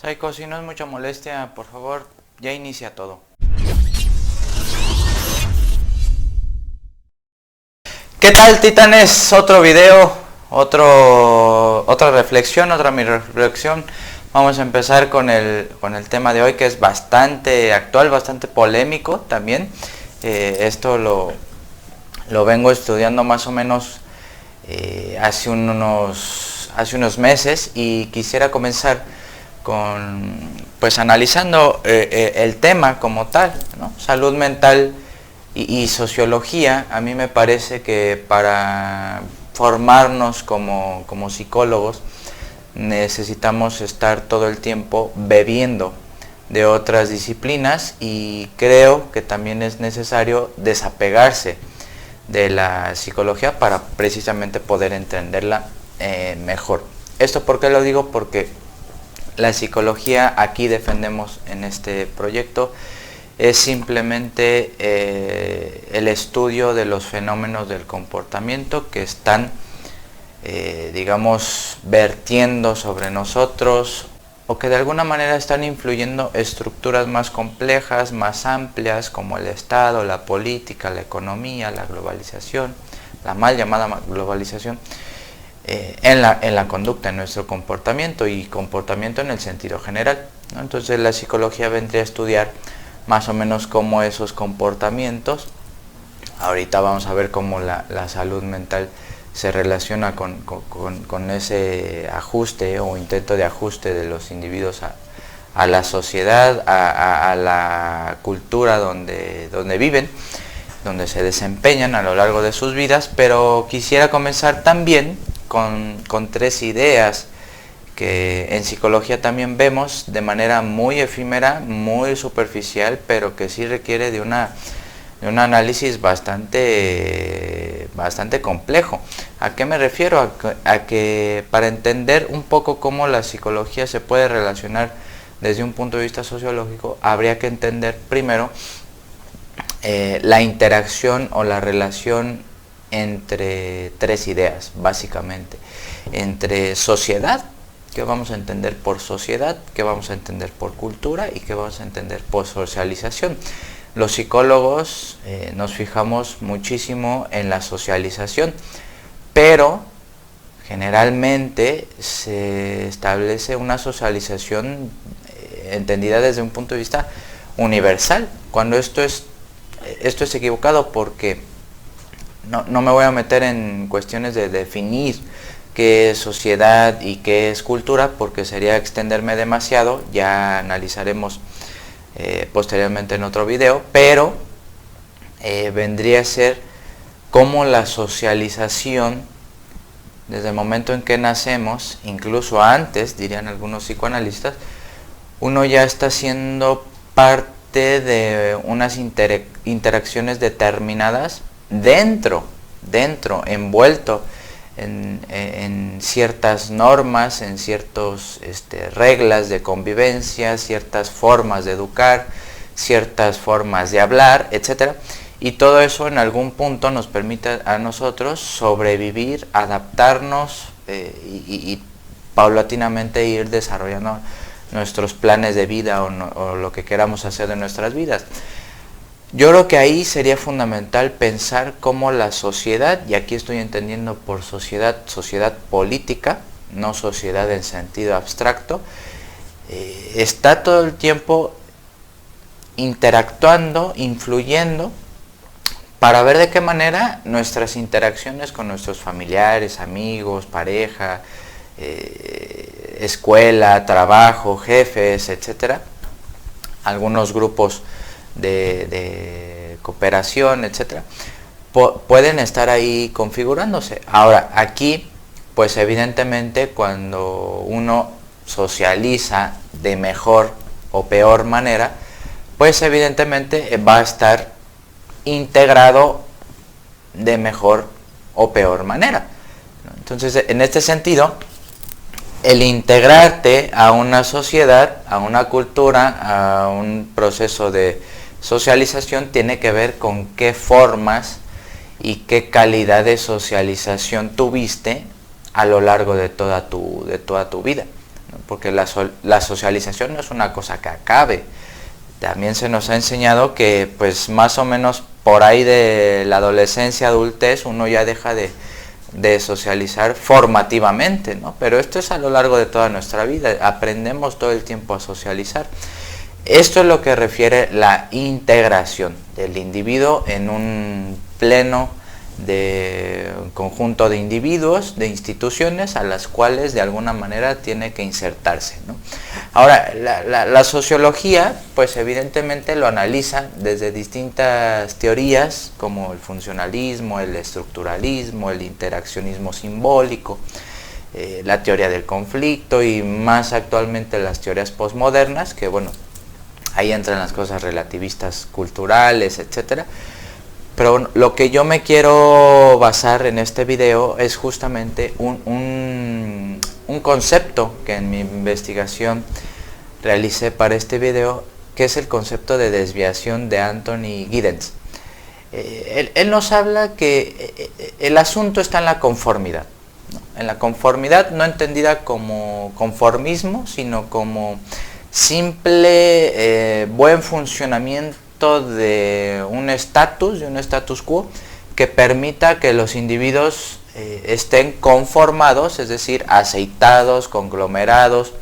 Saiko, si no es mucha molestia, por favor, ya inicia todo. ¿Qué tal, titanes? Otro video, otra reflexión, otra mi reflexión. Vamos a empezar con el tema de hoy, que es bastante actual, bastante polémico también. Esto lo vengo estudiando más o menos hace unos meses, y quisiera comenzar pues analizando el tema como tal, ¿no? Salud mental y sociología. A mí me parece que para formarnos como psicólogos necesitamos estar todo el tiempo bebiendo de otras disciplinas, y creo que también es necesario desapegarse de la psicología para precisamente poder entenderla mejor. ¿Esto por qué lo digo? Porque la psicología, aquí defendemos en este proyecto, es simplemente el estudio de los fenómenos del comportamiento que están, digamos, vertiendo sobre nosotros, o que de alguna manera están influyendo estructuras más complejas, más amplias, como el Estado, la política, la economía, la globalización, la mal llamada globalización, en la conducta, en nuestro comportamiento, y comportamiento en el sentido general, ¿no? Entonces la psicología vendría a estudiar más o menos cómo esos comportamientos, ahorita vamos a ver cómo la salud mental se relaciona con ese ajuste o intento de ajuste de los individuos a la sociedad, a la cultura donde viven, donde se desempeñan a lo largo de sus vidas. Pero quisiera comenzar también con tres ideas que en psicología también vemos de manera muy efímera, muy superficial, pero que sí requiere de un análisis bastante complejo. ¿A qué me refiero? A que para entender un poco cómo la psicología se puede relacionar desde un punto de vista sociológico, habría que entender primero la interacción o la relación entre tres ideas, básicamente. Entre sociedad, ¿qué vamos a entender por sociedad? ¿Qué vamos a entender por cultura? ¿Y qué vamos a entender por socialización? Los psicólogos nos fijamos muchísimo en la socialización, pero generalmente se establece una socialización entendida desde un punto de vista universal, cuando esto es equivocado, porque no me voy a meter en cuestiones de definir qué es sociedad y qué es cultura, porque sería extenderme demasiado. Ya analizaremos posteriormente en otro video, pero vendría a ser cómo la socialización, desde el momento en que nacemos, incluso antes, dirían algunos psicoanalistas, uno ya está siendo parte de unas interacciones determinadas dentro, envuelto en ciertas normas, en ciertas reglas de convivencia, ciertas formas de educar, ciertas formas de hablar, etc. Y todo eso en algún punto nos permite a nosotros sobrevivir, adaptarnos y paulatinamente ir desarrollando nuestros planes de vida o lo que queramos hacer de nuestras vidas. Yo creo que ahí sería fundamental pensar cómo la sociedad, y aquí estoy entendiendo por sociedad política, no sociedad en sentido abstracto, está todo el tiempo interactuando, influyendo, para ver de qué manera nuestras interacciones con nuestros familiares, amigos, pareja, escuela, trabajo, jefes, etcétera, algunos grupos de cooperación, etcétera, pueden estar ahí configurándose. Ahora, aquí, pues evidentemente, cuando uno socializa de mejor o peor manera, pues evidentemente va a estar integrado de mejor o peor manera. Entonces, en este sentido, el integrarte a una sociedad, a una cultura, a un proceso de socialización, tiene que ver con qué formas y qué calidad de socialización tuviste a lo largo de toda tu vida. porque la socialización no es una cosa que acabe. También se nos ha enseñado que pues más o menos por ahí de la adolescencia, adultez, uno ya deja de socializar formativamente, ¿no? Pero esto es a lo largo de toda nuestra vida, aprendemos todo el tiempo a socializar. Esto es lo que refiere la integración del individuo en un pleno de un conjunto de individuos, de instituciones a las cuales de alguna manera tiene que insertarse, ¿no? Ahora, la sociología, pues evidentemente lo analiza desde distintas teorías como el funcionalismo, el estructuralismo, el interaccionismo simbólico, la teoría del conflicto y más actualmente las teorías postmodernas, que bueno, ahí entran las cosas relativistas culturales, etcétera. Pero bueno, lo que yo me quiero basar en este video es justamente un concepto que en mi investigación realicé para este video, que es el concepto de desviación de Anthony Giddens. Él nos habla que el asunto está en la conformidad, ¿no? En la conformidad no entendida como conformismo, sino como simple buen funcionamiento de un status quo que permita que los individuos estén conformados, es decir, aceitados, conglomerados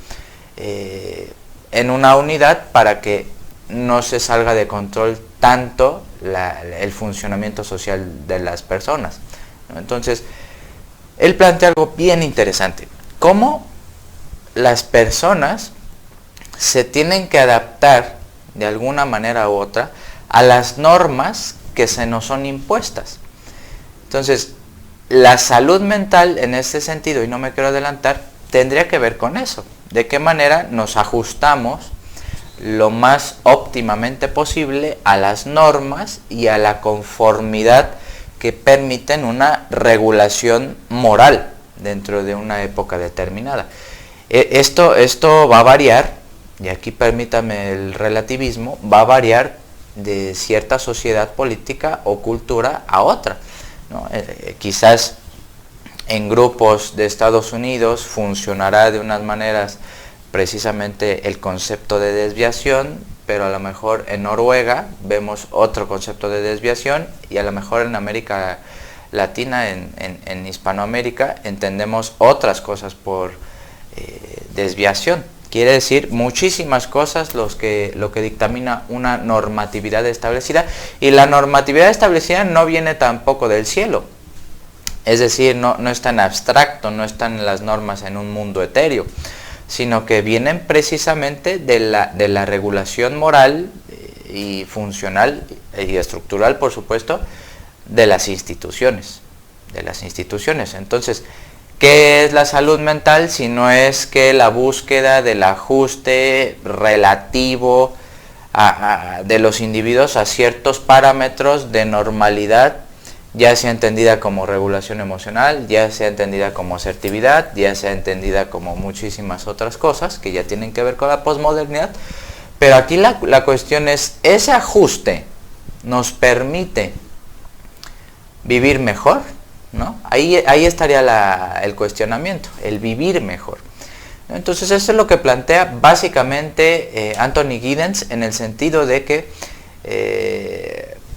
en una unidad para que no se salga de control tanto el funcionamiento social de las personas, ¿no? Entonces, él plantea algo bien interesante, cómo las personas se tienen que adaptar de alguna manera u otra a las normas que se nos son impuestas. Entonces, la salud mental en este sentido, y no me quiero adelantar, tendría que ver con eso. De qué manera nos ajustamos lo más óptimamente posible a las normas y a la conformidad que permiten una regulación moral dentro de una época determinada. Esto va a variar, y aquí permítame el relativismo, va a variar de cierta sociedad política o cultura a otra, ¿no? Quizás en grupos de Estados Unidos funcionará de unas maneras precisamente el concepto de desviación, pero a lo mejor en Noruega vemos otro concepto de desviación, y a lo mejor en América Latina, en Hispanoamérica, entendemos otras cosas por desviación. Quiere decir muchísimas cosas lo que dictamina una normatividad establecida, y la normatividad establecida no viene tampoco del cielo. Es decir, no es tan abstracto, no están las normas en un mundo etéreo, sino que vienen precisamente de la regulación moral y funcional y estructural, por supuesto, de las instituciones. Entonces, ¿qué es la salud mental si no es que la búsqueda del ajuste relativo de los individuos a ciertos parámetros de normalidad, ya sea entendida como regulación emocional, ya sea entendida como asertividad, ya sea entendida como muchísimas otras cosas que ya tienen que ver con la posmodernidad? Pero aquí la cuestión es, ¿ese ajuste nos permite vivir mejor? ¿No? Ahí estaría el cuestionamiento, el vivir mejor. Entonces eso es lo que plantea básicamente Anthony Giddens, en el sentido de que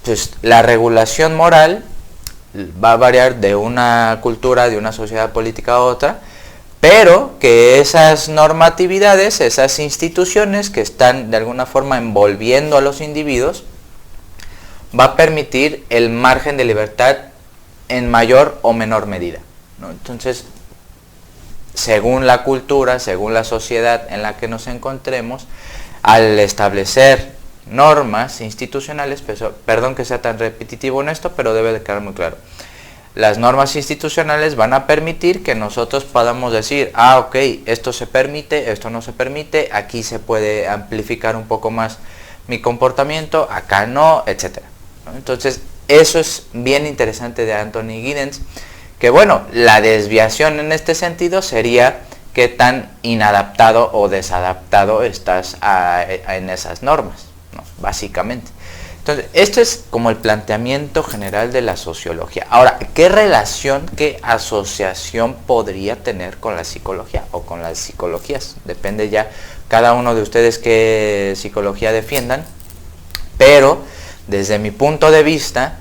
pues, la regulación moral va a variar de una cultura, de una sociedad política a otra, pero que esas normatividades, esas instituciones que están de alguna forma envolviendo a los individuos, va a permitir el margen de libertad en mayor o menor medida, ¿no? Entonces, según la cultura, según la sociedad en la que nos encontremos, al establecer normas institucionales, perdón que sea tan repetitivo en esto, pero debe de quedar muy claro, las normas institucionales van a permitir que nosotros podamos decir, ok, esto se permite, esto no se permite, aquí se puede amplificar un poco más mi comportamiento, acá no, etcétera, ¿no? Entonces, eso es bien interesante de Anthony Giddens, que bueno, la desviación en este sentido sería qué tan inadaptado o desadaptado estás en esas normas, ¿no? Básicamente. Entonces, esto es como el planteamiento general de la sociología. Ahora, ¿qué relación, qué asociación podría tener con la psicología o con las psicologías? Depende ya cada uno de ustedes qué psicología defiendan, pero desde mi punto de vista,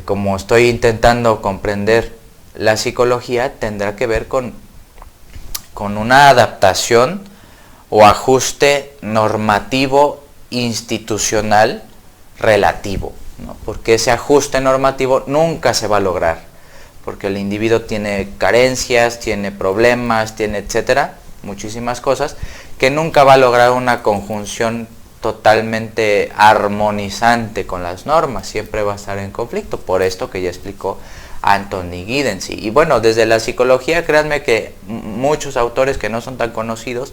como estoy intentando comprender la psicología, tendrá que ver con una adaptación o ajuste normativo institucional relativo, ¿no? Porque ese ajuste normativo nunca se va a lograr, porque el individuo tiene carencias, tiene problemas, tiene etcétera, muchísimas cosas, que nunca va a lograr una conjunción totalmente armonizante con las normas, siempre va a estar en conflicto, por esto que ya explicó Anthony Giddens. Y bueno, desde la psicología, créanme que muchos autores que no son tan conocidos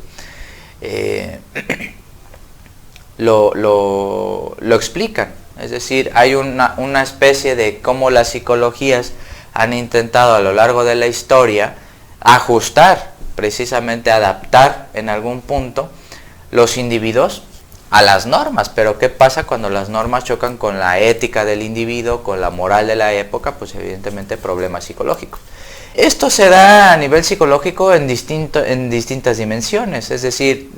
lo explican. Es decir, hay una especie de cómo las psicologías han intentado a lo largo de la historia ajustar, precisamente adaptar en algún punto los individuos a las normas. Pero ¿qué pasa cuando las normas chocan con la ética del individuo, con la moral de la época? Pues evidentemente problemas psicológicos. Esto se da a nivel psicológico en distintas dimensiones, es decir,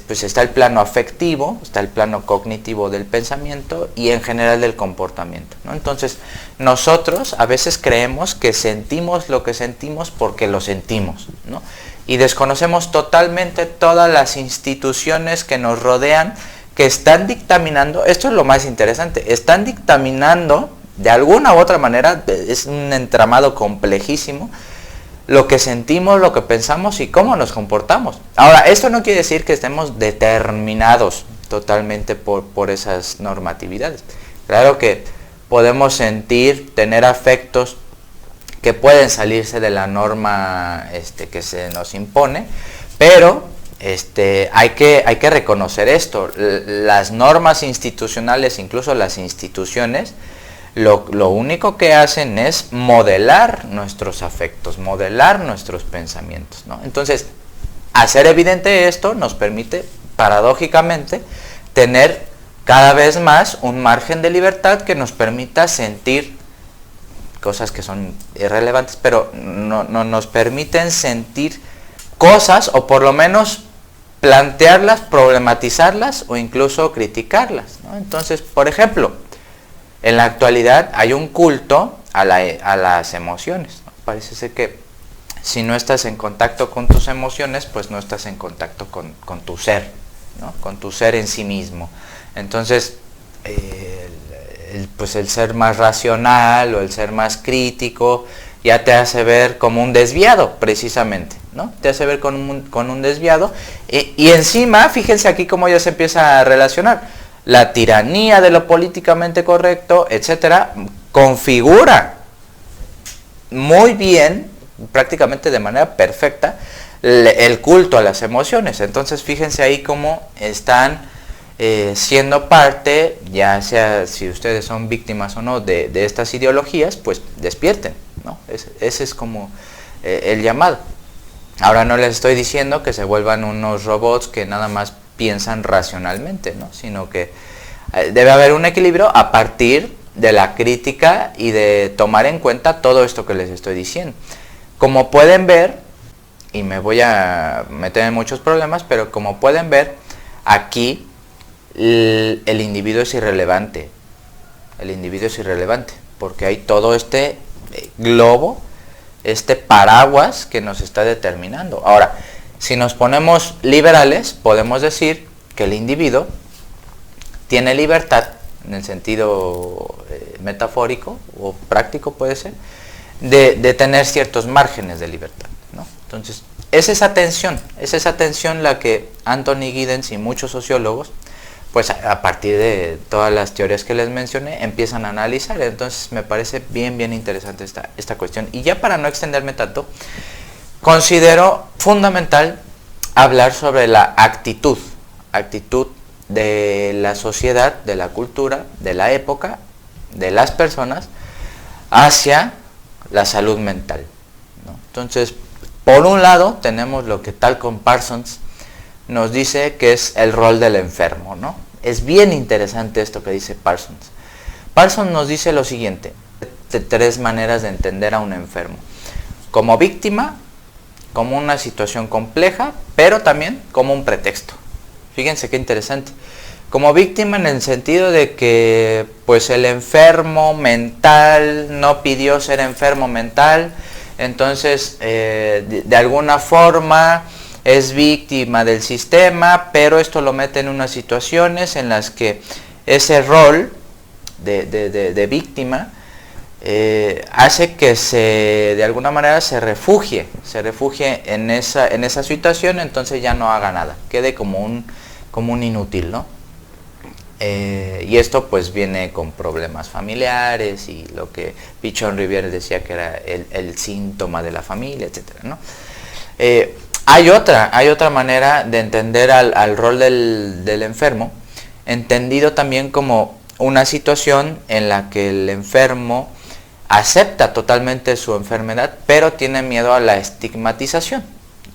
pues está el plano afectivo, está el plano cognitivo del pensamiento y en general del comportamiento, ¿no? Entonces, nosotros a veces creemos que sentimos lo que sentimos porque lo sentimos, ¿no? Y desconocemos totalmente todas las instituciones que nos rodean, que están dictaminando, esto es lo más interesante, están dictaminando de alguna u otra manera, es un entramado complejísimo, lo que sentimos, lo que pensamos y cómo nos comportamos. Ahora, esto no quiere decir que estemos determinados totalmente por esas normatividades. Claro que podemos sentir, tener afectos que pueden salirse de la norma que se nos impone, pero hay que reconocer esto. Las normas institucionales, incluso las instituciones, lo único que hacen es modelar nuestros afectos, modelar nuestros pensamientos, ¿no? Entonces, hacer evidente esto nos permite, paradójicamente, tener cada vez más un margen de libertad que nos permita sentir cosas que son irrelevantes, pero no nos permiten sentir cosas, o por lo menos plantearlas, problematizarlas o incluso criticarlas, ¿no? Entonces, por ejemplo, en la actualidad hay un culto a las emociones, ¿no? Parece ser que si no estás en contacto con tus emociones, pues no estás en contacto con tu ser, ¿no? Con tu ser en sí mismo. Entonces, pues el ser más racional o el ser más crítico ya te hace ver como un desviado, precisamente, ¿no? Te hace ver con un desviado. Y encima, fíjense aquí cómo ya se empieza a relacionar. La tiranía de lo políticamente correcto, etcétera, configura muy bien, prácticamente de manera perfecta, el culto a las emociones. Entonces, fíjense ahí cómo están siendo parte, ya sea si ustedes son víctimas o no de estas ideologías, pues despierten, ¿no? Ese es como el llamado. Ahora no les estoy diciendo que se vuelvan unos robots que nada más piensan racionalmente, ¿no? Sino que debe haber un equilibrio a partir de la crítica y de tomar en cuenta todo esto que les estoy diciendo. Como pueden ver, y me voy a meter en muchos problemas, pero como pueden ver, aquí el individuo es irrelevante. El individuo es irrelevante, porque hay todo este globo, este paraguas que nos está determinando. Ahora, si nos ponemos liberales, podemos decir que el individuo tiene libertad, en el sentido metafórico o práctico puede ser, de tener ciertos márgenes de libertad, ¿no? Entonces, es esa tensión la que Anthony Giddens y muchos sociólogos, pues a partir de todas las teorías que les mencioné, empiezan a analizar. Entonces, me parece bien interesante esta cuestión. Y ya para no extenderme tanto, considero fundamental hablar sobre la actitud de la sociedad, de la cultura, de la época, de las personas, hacia la salud mental, ¿no? Entonces, por un lado, tenemos lo que Talcott Parsons nos dice que es el rol del enfermo, ¿no? Es bien interesante esto que dice Parsons. Parsons nos dice lo siguiente, de 3 maneras de entender a un enfermo. Como víctima, como una situación compleja, pero también como un pretexto. Fíjense qué interesante. Como víctima en el sentido de que pues el enfermo mental no pidió ser enfermo mental, entonces de alguna forma es víctima del sistema, pero esto lo mete en unas situaciones en las que ese rol de víctima hace que de alguna manera se refugie en esa situación, entonces ya no haga nada, quede como un inútil, ¿no? Y esto pues viene con problemas familiares y lo que Pichon Rivière decía que era el síntoma de la familia, etcétera, ¿no? Hay otra manera de entender al rol del enfermo, entendido también como una situación en la que el enfermo acepta totalmente su enfermedad, pero tiene miedo a la estigmatización.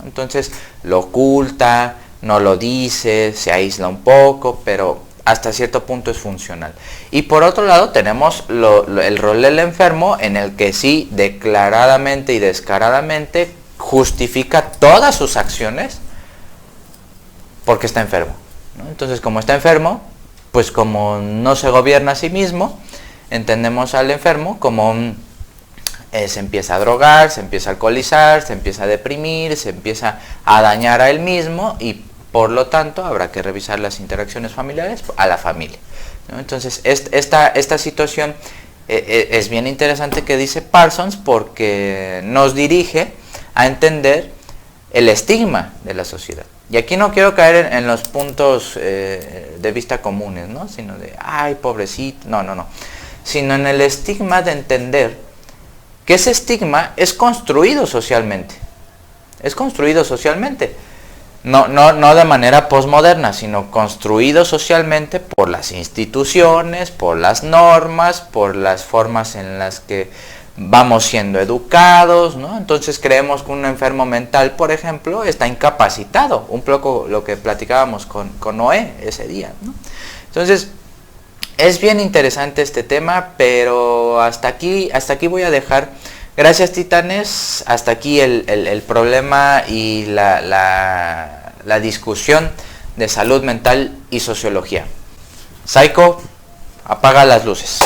Entonces lo oculta, no lo dice, se aísla un poco, pero hasta cierto punto es funcional. Y por otro lado tenemos el rol del enfermo, en el que sí, declaradamente y descaradamente, justifica todas sus acciones porque está enfermo, ¿no? Entonces, como está enfermo, pues como no se gobierna a sí mismo, entendemos al enfermo como se empieza a drogar, se empieza a alcoholizar, se empieza a deprimir, se empieza a dañar a él mismo y por lo tanto habrá que revisar las interacciones familiares a la familia, ¿no? Entonces esta situación es bien interesante que dice Parsons, porque nos dirige a entender el estigma de la sociedad. Y aquí no quiero caer en los puntos de vista comunes, ¿no? Sino de, ay, pobrecito, no, sino en el estigma de entender que ese estigma es construido socialmente. Es construido socialmente. No de manera posmoderna, sino construido socialmente por las instituciones, por las normas, por las formas en las que vamos siendo educados, ¿no? Entonces creemos que un enfermo mental, por ejemplo, está incapacitado, un poco lo que platicábamos con Noé ese día, ¿no? Entonces, es bien interesante este tema, pero hasta aquí voy a dejar. Gracias, titanes, hasta aquí el problema y la discusión de salud mental y sociología. Psycho, apaga las luces.